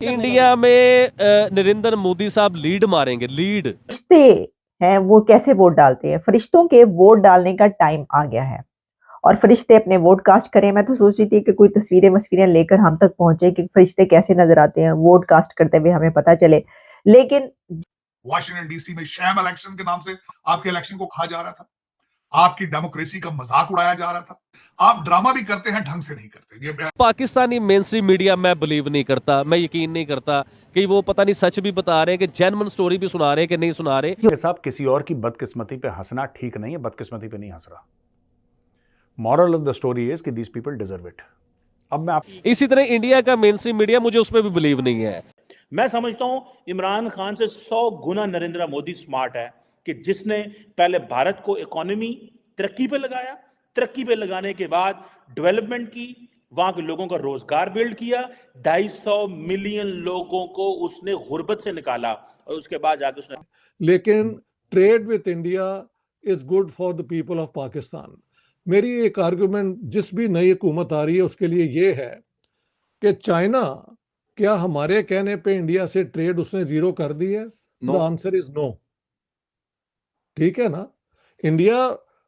India में नरेंद्र मोदी साहब lead मारेंगे, लीड। फरिश्ते हैं वो कैसे वोट डालते हैं? फरिश्तों के वोट डालने का टाइम आ गया है और फरिश्ते अपने वोट कास्ट करें। मैं तो सोच रही थी कि कोई तस्वीरें लेकर हम तक पहुंचे कि फरिश्ते कैसे नजर आते हैं, वोट कास्ट करते हुए हमें पता चले। लेकिन वाशिंगटन डीसी में शैम इलेक्शन के नाम से आपके इलेक्शन को खा जा रहा था, आपकी डेमोक्रेसी का मजाक उड़ाया जा रहा था। आप ड्रामा भी करते हैं, ढंग से नहीं करते। ये पाकिस्तानी मेन स्ट्रीम मीडिया मैं बिलीव नहीं करता, मैं यकीन नहीं करता कि वो पता नहीं सच भी बता रहे हैं, कि जेन्युइन स्टोरी भी सुना रहे हैं कि नहीं सुना रहे। साहब, किसी और की बदकिस्मती पे हंसना ठीक नहीं है, बदकिस्मती पे नहीं हंस रहा। Moral of the story is कि दीस पीपल डिजर्व इट। अब मैं इसी तरह इंडिया का मेन स्ट्रीम मीडिया, मुझे उसमें भी बिलीव नहीं है। मैं समझता हूं इमरान खान से 100 गुना नरेंद्र मोदी स्मार्ट है कि जिसने पहले भारत को इकोनॉमी तरक्की पे लगाया, तरक्की पे लगाने के बाद डेवलपमेंट की, वहां के लोगों का रोजगार बिल्ड किया, 250 मिलियन लोगों को उसने गुर्बत से निकाला और उसके बाद जाके उसने। लेकिन trade with India is good for the people of Pakistan. मेरी एक आर्गुमेंट जिस भी नई हुकूमत आ रही है उसके लिए ये है कि चाइना क्या हमारे कहने पे इंडिया से ट्रेड उसने जीरो कर दी है? The answer is no. ठीक है ना? इंडिया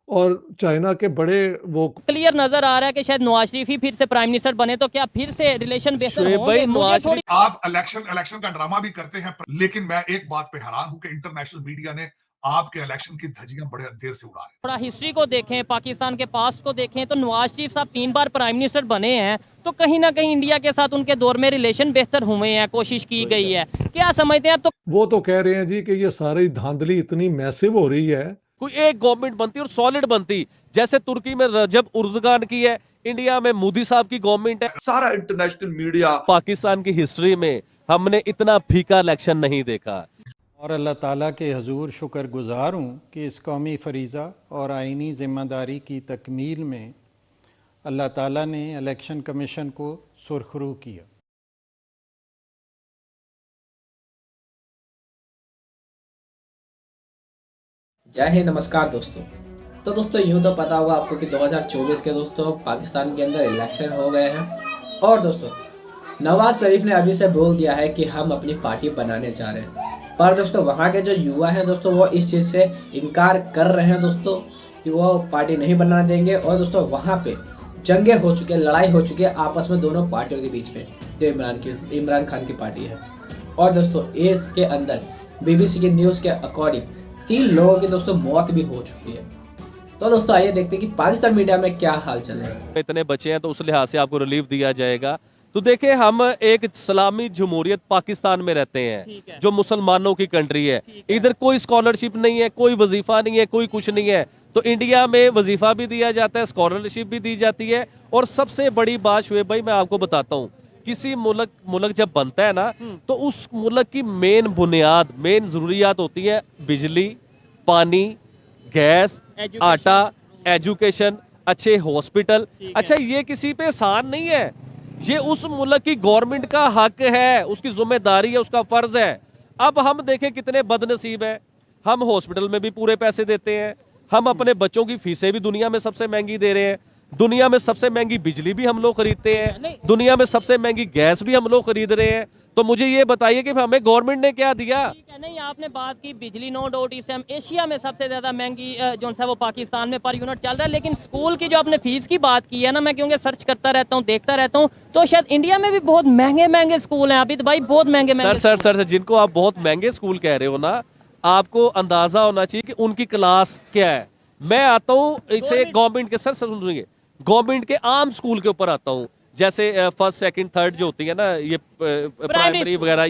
और चाइना के बड़े वो क्लियर नजर आ रहा है कि शायद नवाज शरीफ ही फिर से प्राइम मिनिस्टर बने, तो क्या फिर से रिलेशन बेहतर होंगे? मुझे थोड़ी आप इलेक्शन का ड्रामा भी करते हैं, लेकिन मैं एक बात पे हैरान हूं कि इंटरनेशनल मीडिया ने आपके इलेक्शन की धज्जियां बड़े देर से उड़ा रहे हैं। थोड़ा हिस्ट्री को देखें, पाकिस्तान के पास्ट को देखें, तो नवाज शरीफ साहब 3 बार प्राइम मिनिस्टर बने हैं, तो कहीं ना कहीं इंडिया के साथ उनके दौर में रिलेशन बेहतर हुए हैं, कोशिश की गई है। क्या समझते हैं आप? तो वो तो कह रहे हैं जी कि ये सारी धांधली इतनी मैसिव हो रही है, कोई एक गवर्नमेंट बनती और सॉलिड बनती, जैसे तुर्की में रजब उर्दगान की है, इंडिया में मोदी साहब की गवर्नमेंट है। सारा इंटरनेशनल मीडिया, पाकिस्तान की हिस्ट्री में हमने इतना फीका इलेक्शन नहीं देखा। और अल्लाह ताला के हजूर शुक्रगुजार हूँ कि इस कौमी फरीज़ा और आइनी ज़िम्मेदारी की तकमील में अल्लाह ताला ने इलेक्शन कमीशन को सुरखरू किया। जय हिंद, नमस्कार दोस्तों। तो दोस्तों यूँ तो पता होगा आपको कि 2024 के दोस्तों पाकिस्तान के अंदर इलेक्शन हो गए हैं और दोस्तों नवाज शरीफ ने अभी से बोल दिया है कि हम अपनी पार्टी बनाने जा रहे हैं। पर दोस्तों वहाँ के जो युवा हैं दोस्तों वो इस चीज़ से इनकार कर रहे हैं दोस्तों कि वो पार्टी नहीं बना देंगे। और दोस्तों वहाँ पे जंगें हो चुकी है, लड़ाई हो चुकी है आपस में दोनों पार्टियों के बीच में, जो इमरान खान की पार्टी है। और दोस्तों इसके अंदर BBC की न्यूज़ के अकॉर्डिंग 3 लोगों की दोस्तों मौत भी हो चुकी है। तो दोस्तों आइए देखते हैं कि पाकिस्तान मीडिया में क्या हाल चल रहा है। इतने बच्चे हैं तो उस लिहाज से आपको रिलीफ दिया जाएगा। तो देखिए, हम एक इस्लामी जमहूरियत पाकिस्तान में रहते हैं जो मुसलमानों की कंट्री है। इधर कोई स्कॉलरशिप नहीं है, कोई वजीफा नहीं है, कोई कुछ नहीं है। तो इंडिया में वजीफा भी दिया जाता है, स्कॉलरशिप भी दी जाती है। और सबसे बड़ी बात शुएब भाई मैं आपको बताता हूँ, किसी मुल्क जब बनता है ना तो उस मुल्क की मेन बुनियाद, मेन जरूरियात होती है बिजली, पानी, गैस, आटा, एजुकेशन, अच्छे हॉस्पिटल। अच्छा, ये किसी पे एहसान नहीं है, ये उस मुल्क की गवर्नमेंट का हक है, उसकी जिम्मेदारी है, उसका फर्ज है। अब हम देखें कितने बदनसीब है, हम हॉस्पिटल में भी पूरे पैसे देते हैं, हम अपने बच्चों की फीसें भी दुनिया में सबसे महंगी दे रहे हैं, दुनिया में सबसे महंगी बिजली भी हम लोग खरीदते हैं, दुनिया में सबसे महंगी गैस भी हम लोग खरीद रहे हैं। तो मुझे ये बताइए कि हमें गवर्नमेंट ने क्या दिया? नहीं, आपने बात की बिजली, नो डाउट इस टाइम एशिया में सबसे ज्यादा महंगी जो है वो पाकिस्तान में पर यूनिट चल रहा है। लेकिन स्कूल की जो आपने फीस की बात की है ना, मैं क्योंकि सर्च करता रहता हूँ, देखता रहता हूँ, तो शायद इंडिया में भी बहुत महंगे महंगे स्कूल हैं अभी तो भाई, बहुत महंगे महंगे। सर जिनको आप बहुत महंगे स्कूल कह रहे हो ना, आपको अंदाजा होना चाहिए कि उनकी क्लास क्या है। मैं आता हूँ इसे गवर्नमेंट के, सर सुनिए, गवर्नमेंट के आम स्कूल के ऊपर आता हूँ, जैसे फर्स्ट सेकंड थर्ड जो होती है ना, ये प्राइमरी वगैरह,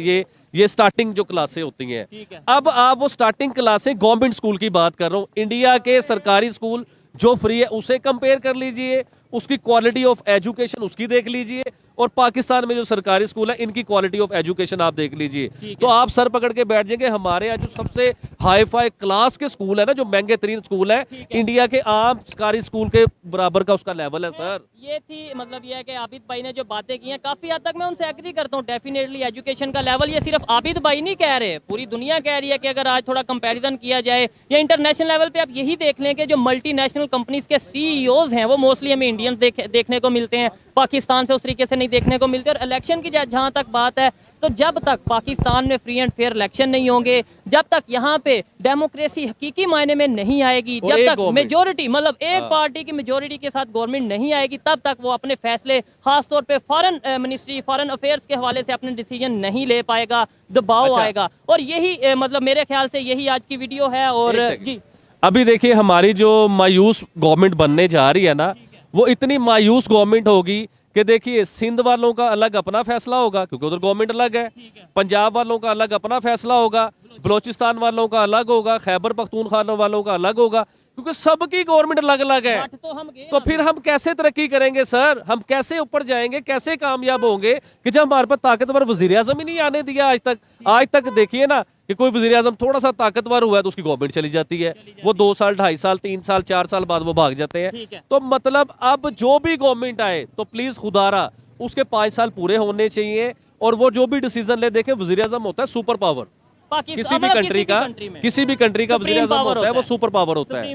ये स्टार्टिंग जो क्लासें होती हैं। अब आप वो स्टार्टिंग क्लासें गवर्नमेंट स्कूल की बात कर रहा हूँ, इंडिया के सरकारी स्कूल जो फ्री है उसे कंपेयर कर लीजिए, उसकी क्वालिटी ऑफ एजुकेशन उसकी देख लीजिए, और पाकिस्तान में जो सरकारी स्कूल है इनकी क्वालिटी ऑफ एजुकेशन आप देख लीजिए। तो आप सर पकड़ के बैठ जाएंगे, हमारे यहाँ जो सबसे हाई फाई क्लास के स्कूल है ना, जो महंगे तरीन स्कूल है, इंडिया के आम सरकारी स्कूल के बराबर का उसका लेवल है। सर ये थी, मतलब ये है कि आबिद भाई ने जो बातें की हैं काफी हद तक मैं उनसे एग्री करता हूँ। डेफिनेटली एजुकेशन का लेवल, ये सिर्फ आबिद भाई नहीं कह रहे, पूरी दुनिया कह रही है कि अगर आज थोड़ा कंपैरिजन किया जाए या इंटरनेशनल लेवल पे, आप यही देख लें कि जो मल्टीनेशनल कंपनीज के CEOs हैं वो मोस्टली हमें इंडियंस देखने को मिलते हैं, पाकिस्तान से उस तरीके से नहीं देखने को मिलते। और इलेक्शन की जहाँ तक बात है, तो जब तक पाकिस्तान में फ्री एंड फेयर इलेक्शन नहीं होंगे, जब तक यहाँ पे डेमोक्रेसी हकीकी मायने में नहीं आएगी, और जब एक तक मेजोरिटी मतलब एक पार्टी की मेजोरिटी के साथ गवर्नमेंट नहीं आएगी, तब तक वो अपने फैसले खासतौर पे फॉरेन मिनिस्ट्री फॉरेन अफेयर्स के हवाले से अपने डिसीजन नहीं ले पाएगा, दबाव अच्छा। आएगा। और यही मतलब मेरे ख्याल से यही आज की वीडियो है। और एक सेकंड। जी अभी देखिए हमारी जो मायूस गवर्नमेंट बनने जा रही है ना, वो इतनी मायूस गवर्नमेंट होगी कि देखिए सिंध वालों का अलग अपना फैसला होगा क्योंकि उधर गवर्नमेंट अलग है, पंजाब वालों का अलग अपना फैसला होगा, बलोचिस्तान वालों का अलग होगा, खैबर पख्तूनख्वा वालों का अलग होगा, क्योंकि सबकी गवर्नमेंट अलग अलग है। तो फिर हम कैसे तरक्की करेंगे सर? हम कैसे ऊपर जाएंगे, कैसे कामयाब होंगे कि जब हमारे पास ताकतवर वजीर आजम ही नहीं आने दिया आज तक। आज तक देखिए ना कि कोई वजीर आजम थोड़ा सा ताकतवर हुआ है तो उसकी गवर्नमेंट चली जाती है, वो 2 साल 2.5 साल 3 साल 4 साल बाद वो भाग जाते हैं। तो मतलब अब जो भी गवर्नमेंट आए तो प्लीज खुदारा उसके 5 साल पूरे होने चाहिए, और वो जो भी डिसीजन ले, देखे वजीर आजम होता है सुपर पावर, किसी भी कंट्री का वजीर आजम होता है वो सुपर पावर होता है।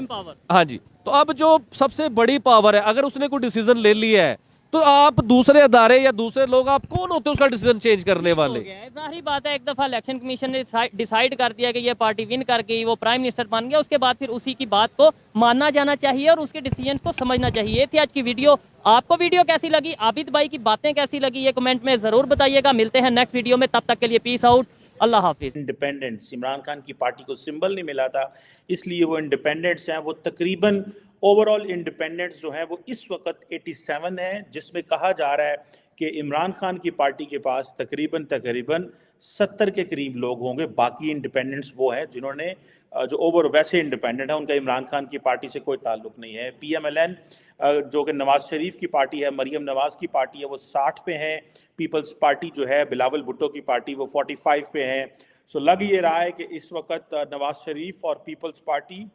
हाँ जी, तो अब जो सबसे बड़ी पावर है, अगर उसने कोई डिसीजन ले लिया है तो आप दूसरे अदारे या दूसरे लोग, आप कौन होते हैं उसका डिसीजन चेंज करने वाले? जाहिर बात है, एक दफा इलेक्शन कमीशन ने डिसाइड कर दिया कि ये पार्टी विन कर गई, वो प्राइम मिनिस्टर बन गया, उसके बाद फिर उसी की बात को मानना जाना चाहिए और उसके डिसीजन को समझना चाहिए। ये थी आज की वीडियो। आपको वीडियो कैसी लगी, आबिद भाई की बातें कैसी लगी, ये कमेंट में जरूर बताइएगा। मिलते हैं नेक्स्ट वीडियो में, तब तक के लिए पीस आउट, अल्लाह हाफिज। इंडिपेंडेंस, इमरान खान की पार्टी को सिंबल नहीं मिला था, इसलिए वो इंडिपेंडेंट्स हैं। वो तकरीबन ओवरऑल इंडिपेंडेंट्स जो हैं वो इस वक्त 87 है, जिसमें कहा जा रहा है कि इमरान खान की पार्टी के पास तकरीबन 70 के करीब लोग होंगे। बाकी इंडिपेंडेंट्स वो हैं जिन्होंने जो ओवर वैसे इंडिपेंडेंट है, उनका इमरान खान की पार्टी से कोई ताल्लुक नहीं है। PMLN जो कि नवाज शरीफ की पार्टी है, मरियम नवाज की पार्टी है, वो 60 पे हैं। पीपल्स पार्टी जो है बिलावल भुट्टो की पार्टी, वो 45 पे हैं। सो लग ये रहा है कि इस वक्त नवाज शरीफ और पीपल्स पार्टी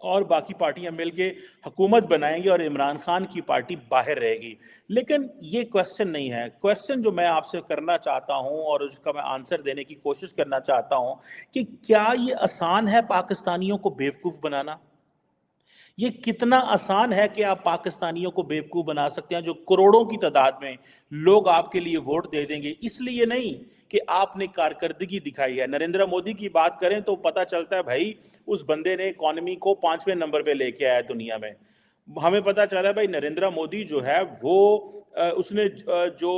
और बाकी पार्टियां मिलके हुकूमत बनाएंगी और इमरान खान की पार्टी बाहर रहेगी। लेकिन ये क्वेश्चन नहीं है। क्वेश्चन जो मैं आपसे करना चाहता हूं और उसका मैं आंसर देने की कोशिश करना चाहता हूं कि क्या ये आसान है पाकिस्तानियों को बेवकूफ़ बनाना? ये कितना आसान है कि आप पाकिस्तानियों को बेवकूफ़ बना सकते हैं, जो करोड़ों की तादाद में लोग आपके लिए वोट दे देंगे, इसलिए नहीं कि आपने कारकर्दगी दिखाई है। नरेंद्र मोदी की बात करें तो पता चलता है भाई उस बंदे ने इकॉनमी को 5वें नंबर पे लेके आया दुनिया में। हमें पता चला भाई नरेंद्र मोदी जो है वो उसने जो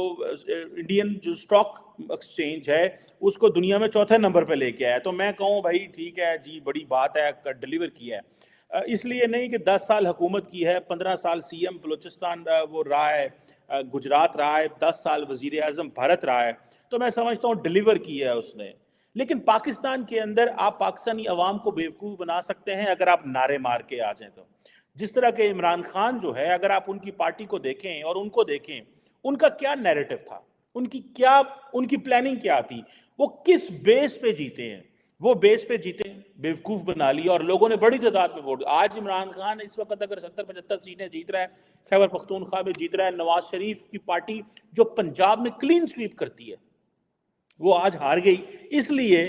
इंडियन जो स्टॉक एक्सचेंज है उसको दुनिया में 4थे नंबर पे लेके आया। तो मैं कहूँ भाई ठीक है जी, बड़ी बात है, डिलीवर किया है। इसलिए नहीं कि 10 साल हुकूमत की है, 15 साल CM बलूचिस्तान वो रहा है, गुजरात रहा है, 10 साल वजीर आज़म भारत रहा है, तो मैं समझता हूँ डिलीवर किया है उसने। लेकिन पाकिस्तान के अंदर आप पाकिस्तानी अवाम को बेवकूफ़ बना सकते हैं अगर आप नारे मार के आ जाएं। तो जिस तरह के इमरान खान जो है, अगर आप उनकी पार्टी को देखें और उनको देखें, उनका क्या नैरेटिव था, उनकी प्लानिंग क्या थी, वो किस बेस पे जीते हैं? वो बेस पे जीते, बेवकूफ़ बना लिया और लोगों ने बड़ी तादाद में वोट। आज इमरान खान इस वक्त अगर 70-75 सीटें जीत रहा है, खैबर पख्तूनख्वा में जीत रहा है, नवाज शरीफ की पार्टी जो पंजाब में क्लीन स्वीप करती है वो आज हार गई, इसलिए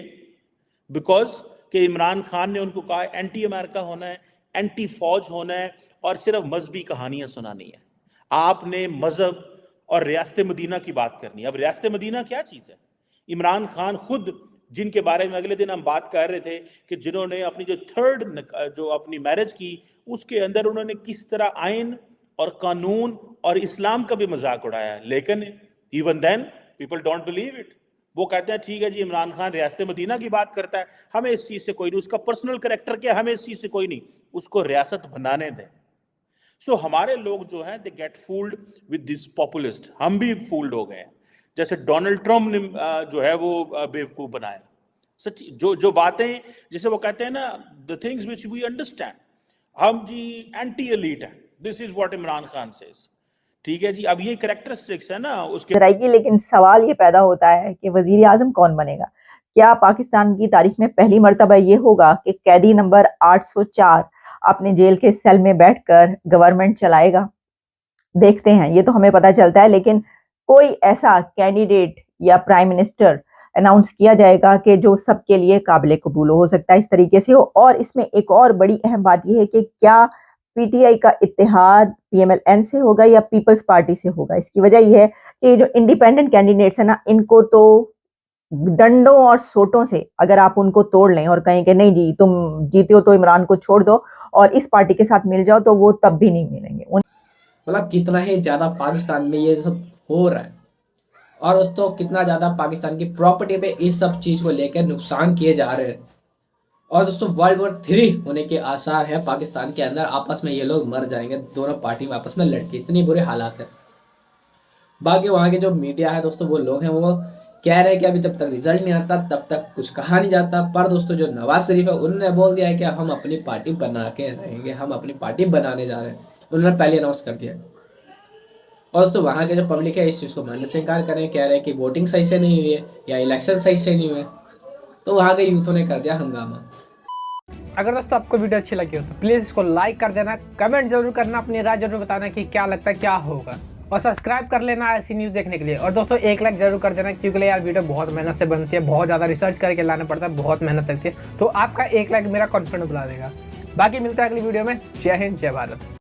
बिकॉज कि इमरान खान ने उनको कहा एंटी अमेरिका होना है, एंटी फौज होना है और सिर्फ मजहबी कहानियां सुनानी है। आपने मजहब और रियासत मदीना की बात करनी है। अब रियासत मदीना क्या चीज़ है? इमरान खान खुद, जिनके बारे में अगले दिन हम बात कर रहे थे कि जिन्होंने अपनी जो अपनी मैरिज की, उसके अंदर उन्होंने किस तरह आइन और कानून और इस्लाम का भी मजाक उड़ाया, लेकिन even then people don't believe it. वो कहते हैं ठीक है जी, इमरान खान रियासत मदीना की बात करता है, हमें इस चीज़ से कोई नहीं, उसका पर्सनल कैरेक्टर क्या, हमें इस चीज़ से कोई नहीं, उसको रियासत बनाने दें। सो हमारे लोग जो हैं they get fooled with this populist. हम भी फूल्ड हो गए हैं, जैसे डोनाल्ड ट्रम्प ने जो है वो बेवकूफ़ बनाया। सच्ची जो बातें जिसे वो कहते हैं ना, the things which we understand, हम जी एंटी एलीट हैं, this is what Imran Khan says. ठीक है जी, अब ये कैरेक्टरिस्टिक्स है ना उसके रहेगी। लेकिन सवाल ये पैदा होता है कि वजीर आजम कौन बनेगा? क्या पाकिस्तान की तारीख में पहली मर्तबा ये होगा कि कैदी नंबर 804 अपने जेल के सेल में बैठकर गवर्नमेंट चलाएगा? देखते हैं, ये तो हमें पता चलता है, लेकिन कोई ऐसा कैंडिडेट या प्राइम मिनिस्टर अनाउंस किया जाएगा कि जो सबके लिए काबिल कबूल हो सकता है इस तरीके से हो। और इसमें एक और बड़ी अहम बात यह है कि क्या PTI का इत्तेहाद PMLN से होगा या पीपल्स पार्टी से होगा? इसकी वजह यह है कि जो इंडिपेंडेंट कैंडिडेट्स है ना, इनको तो डंडों और सोटों से अगर आप उनको तोड़ लें और कहें कि नहीं जी तुम जीते हो तो इमरान को छोड़ दो और इस पार्टी के साथ मिल जाओ, तो वो तब भी नहीं मिलेंगे। मतलब कितना ही ज़्यादा पाकिस्तान में ये सब हो रहा है, और दोस्तों कितना ज़्यादा पाकिस्तान की प्रॉपर्टी पे इस सब चीज़ को लेकर नुकसान किए जा रहे हैं। और दोस्तों वर्ल्ड वॉर 3 होने के आसार है पाकिस्तान के अंदर, आपस में ये लोग मर जाएंगे, दोनों पार्टी में आपस में लड़के, इतनी बुरे हालात है। बाकी वहाँ के जो मीडिया है दोस्तों, वो लोग हैं वो कह रहे हैं कि अभी जब तक रिजल्ट नहीं आता तब तक कुछ कहा नहीं जाता। पर दोस्तों जो नवाज शरीफ है उन्होंने बोल दिया है कि हम अपनी पार्टी बना के रहेंगे, हम अपनी पार्टी बनाने जा रहे हैं, उन्होंने पहले अनाउंस कर दिया। और दोस्तों वहाँ के जो पब्लिक है इस चीज़ को मानने से इनकार करें, कह रहे हैं कि वोटिंग सही से नहीं हुई है या इलेक्शन सही से नहीं हुए, तो वहाँ के यूथों ने कर दिया हंगामा। अगर दोस्तों आपको वीडियो अच्छी लगी हो तो प्लीज़ इसको लाइक कर देना, कमेंट जरूर करना, अपनी राय जरूर बताना कि क्या लगता है क्या होगा, और सब्सक्राइब कर लेना ऐसी न्यूज़ देखने के लिए। और दोस्तों 1 लाइक जरूर कर देना, क्योंकि यार वीडियो बहुत मेहनत से बनती है, बहुत ज़्यादा रिसर्च करके लाना पड़ता है, बहुत मेहनत लगती है, तो आपका 1 लाइक मेरा कॉन्फिडेंस बढ़ा देगा। बाकी मिलता है अगली वीडियो में। जय हिंद, जय भारत।